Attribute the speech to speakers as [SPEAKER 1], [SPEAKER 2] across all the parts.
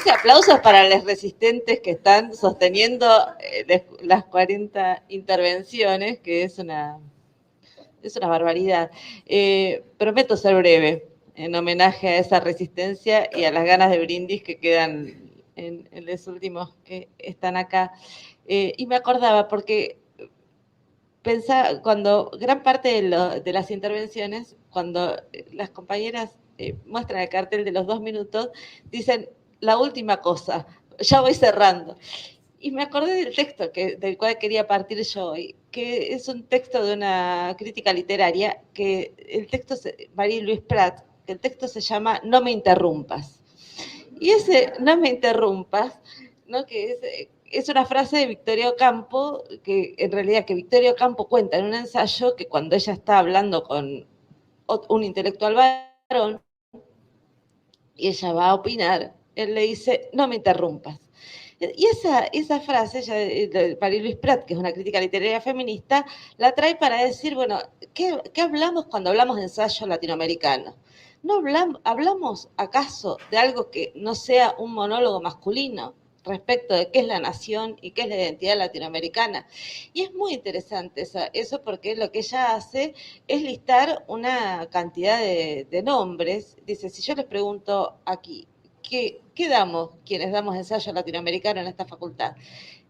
[SPEAKER 1] ese aplauso es para los resistentes que están sosteniendo las 40 intervenciones, que es una barbaridad. Prometo ser breve, en homenaje a esa resistencia y a las ganas de brindis que quedan en los últimos que están acá. Y me acordaba, porque pensaba, cuando gran parte de las intervenciones, cuando las compañeras muestran el cartel de los 2 minutos, dicen la última cosa, ya voy cerrando. Y me acordé del texto del cual quería partir yo hoy, que es un texto de una crítica literaria, que el texto, María Luis Prat, que el texto se llama No me interrumpas. Y ese No me interrumpas, ¿no? Que es una frase de Victoria Ocampo, que en realidad que Victoria Ocampo cuenta en un ensayo que cuando ella está hablando con un intelectual varón y ella va a opinar, él le dice, no me interrumpas. Y esa frase, de María Luis Prat, que es una crítica literaria feminista, la trae para decir, bueno, ¿qué hablamos cuando hablamos de ensayo latinoamericano? ¿No hablamos acaso de algo que no sea un monólogo masculino respecto de qué es la nación y qué es la identidad latinoamericana? Y es muy interesante eso porque lo que ella hace es listar una cantidad de nombres. Dice, si yo les pregunto aquí, ¿qué damos quienes damos ensayo latinoamericano en esta facultad?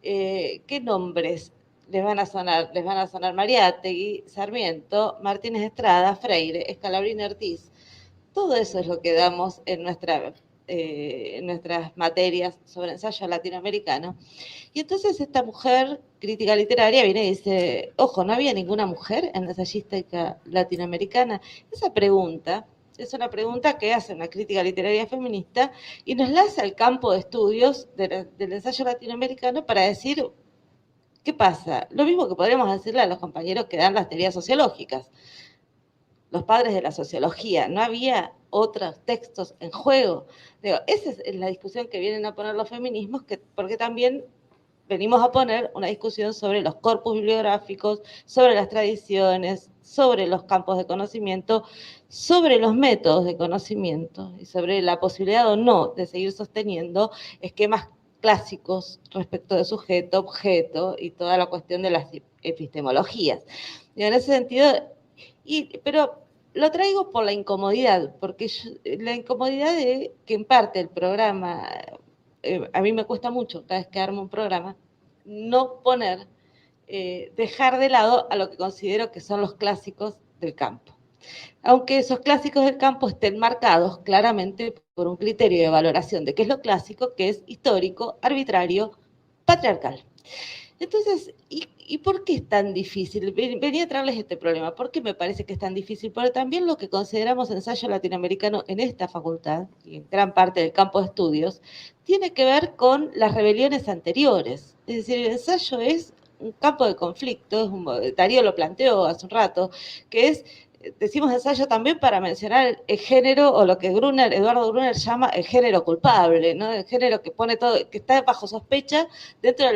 [SPEAKER 1] ¿Qué nombres les van a sonar? Les van a sonar Mariátegui, Sarmiento, Martínez Estrada, Freire, Scalabrini Ortiz. Todo eso es lo que damos en nuestras materias sobre ensayo latinoamericano. Y entonces esta mujer, crítica literaria, viene y dice, ojo, ¿no había ninguna mujer en la ensayística latinoamericana? Esa pregunta es una pregunta que hace una crítica literaria feminista y nos la hace al campo de estudios del ensayo latinoamericano para decir, ¿qué pasa? Lo mismo que podríamos decirle a los compañeros que dan las teorías sociológicas, los padres de la sociología, no había otros textos en juego. Digo, esa es la discusión que vienen a poner los feminismos, porque también venimos a poner una discusión sobre los corpus bibliográficos, sobre las tradiciones, sobre los campos de conocimiento, sobre los métodos de conocimiento y sobre la posibilidad o no de seguir sosteniendo esquemas clásicos respecto de sujeto, objeto y toda la cuestión de las epistemologías. Y en ese sentido, pero lo traigo por la incomodidad, porque la incomodidad de que en parte el programa, a mí me cuesta mucho cada vez que armo un programa, no poner, dejar de lado a lo que considero que son los clásicos del campo. Aunque esos clásicos del campo estén marcados claramente por un criterio de valoración de qué es lo clásico, que es histórico, arbitrario, patriarcal. Entonces, ¿y por qué es tan difícil? Venía a traerles este problema. ¿Por qué me parece que es tan difícil? Porque también lo que consideramos ensayo latinoamericano en esta facultad, y en gran parte del campo de estudios, tiene que ver con las rebeliones anteriores. Es decir, el ensayo es un campo de conflicto, Darío lo planteó hace un rato, que es, decimos ensayo también para mencionar el género, o lo que Eduardo Gruner llama el género culpable, ¿no? El género que pone todo, que está bajo sospecha dentro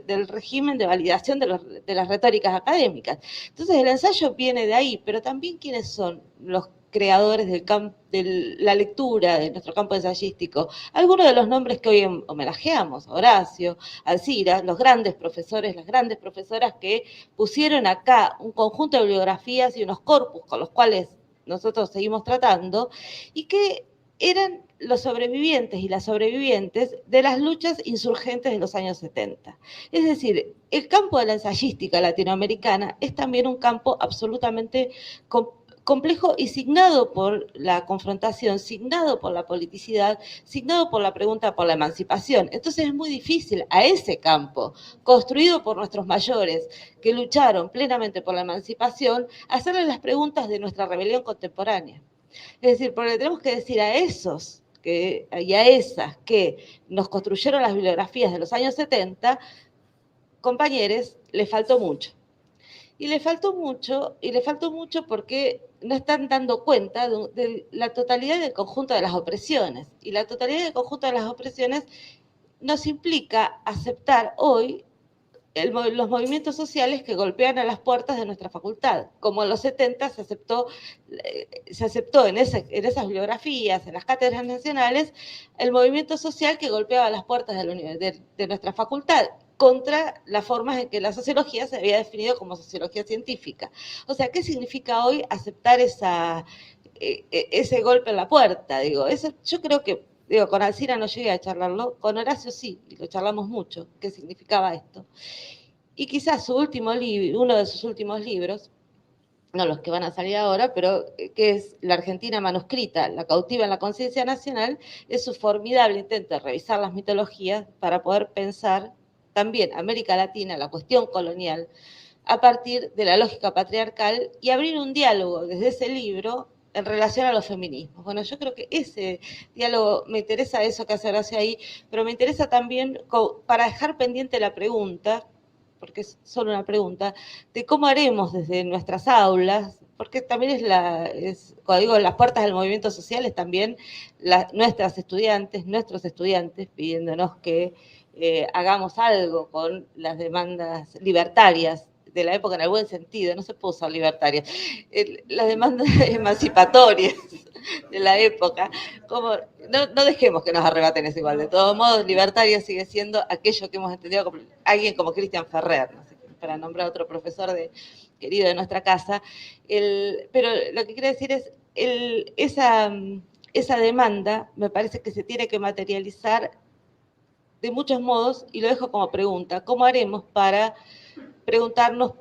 [SPEAKER 1] del régimen de validación de las retóricas académicas. Entonces el ensayo viene de ahí, pero también quiénes son los creadores de la lectura de nuestro campo ensayístico. Algunos de los nombres que hoy homenajeamos, Horacio, Alcira, los grandes profesores, las grandes profesoras que pusieron acá un conjunto de bibliografías y unos corpus con los cuales nosotros seguimos tratando, y que eran los sobrevivientes y las sobrevivientes de las luchas insurgentes de los años 70. Es decir, el campo de la ensayística latinoamericana es también un campo absolutamente complejo y signado por la confrontación, signado por la politicidad, signado por la pregunta por la emancipación. Entonces es muy difícil a ese campo, construido por nuestros mayores, que lucharon plenamente por la emancipación, hacerle las preguntas de nuestra rebelión contemporánea. Es decir, porque tenemos que decir a esos y a esas que nos construyeron las bibliografías de los años 70, compañeros, les faltó mucho. Y le faltó mucho porque no están dando cuenta de la totalidad del conjunto de las opresiones. Y la totalidad del conjunto de las opresiones nos implica aceptar hoy los movimientos sociales que golpean a las puertas de nuestra facultad. Como en los 70 se aceptó en esas bibliografías, en las cátedras nacionales, el movimiento social que golpeaba las puertas de nuestra facultad contra las formas en que la sociología se había definido como sociología científica. O sea, ¿qué significa hoy aceptar ese golpe en la puerta? Digo, eso, yo creo que con Alcina no llegué a charlarlo, con Horacio sí, y lo charlamos mucho, qué significaba esto. Y quizás uno de sus últimos libros, no los que van a salir ahora, pero que es La Argentina manuscrita, la cautiva en la conciencia nacional, es su formidable intento de revisar las mitologías para poder pensar también América Latina, la cuestión colonial, a partir de la lógica patriarcal y abrir un diálogo desde ese libro en relación a los feminismos. Bueno, yo creo que ese diálogo, me interesa eso que hace Horacio ahí, pero me interesa también para dejar pendiente la pregunta, porque es solo una pregunta, de cómo haremos desde nuestras aulas, porque también cuando digo las puertas del movimiento social, es también nuestros estudiantes pidiéndonos que hagamos algo con las demandas libertarias de la época en el buen sentido, no se puede usar libertaria, las demandas emancipatorias de la época, como no dejemos que nos arrebaten eso igual. De todos modos, libertaria sigue siendo aquello que hemos entendido como alguien como Cristian Ferrer, no sé, para nombrar otro profesor querido de nuestra casa. Pero lo que quiero decir es, esa demanda me parece que se tiene que materializar de muchos modos, y lo dejo como pregunta: ¿cómo haremos para preguntarnos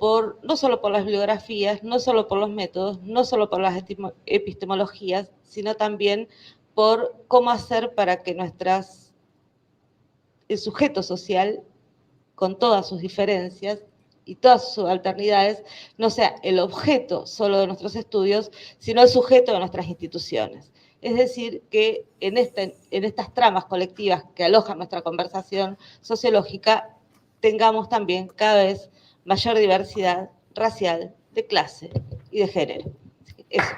[SPEAKER 1] no solo por las bibliografías, no solo por los métodos, no solo por las epistemologías, sino también por cómo hacer para que el sujeto social, con todas sus diferencias y todas sus alternidades, no sea el objeto solo de nuestros estudios, sino el sujeto de nuestras instituciones? Es decir, que en estas tramas colectivas que alojan nuestra conversación sociológica, tengamos también cada vez mayor diversidad racial, de clase y de género. Eso.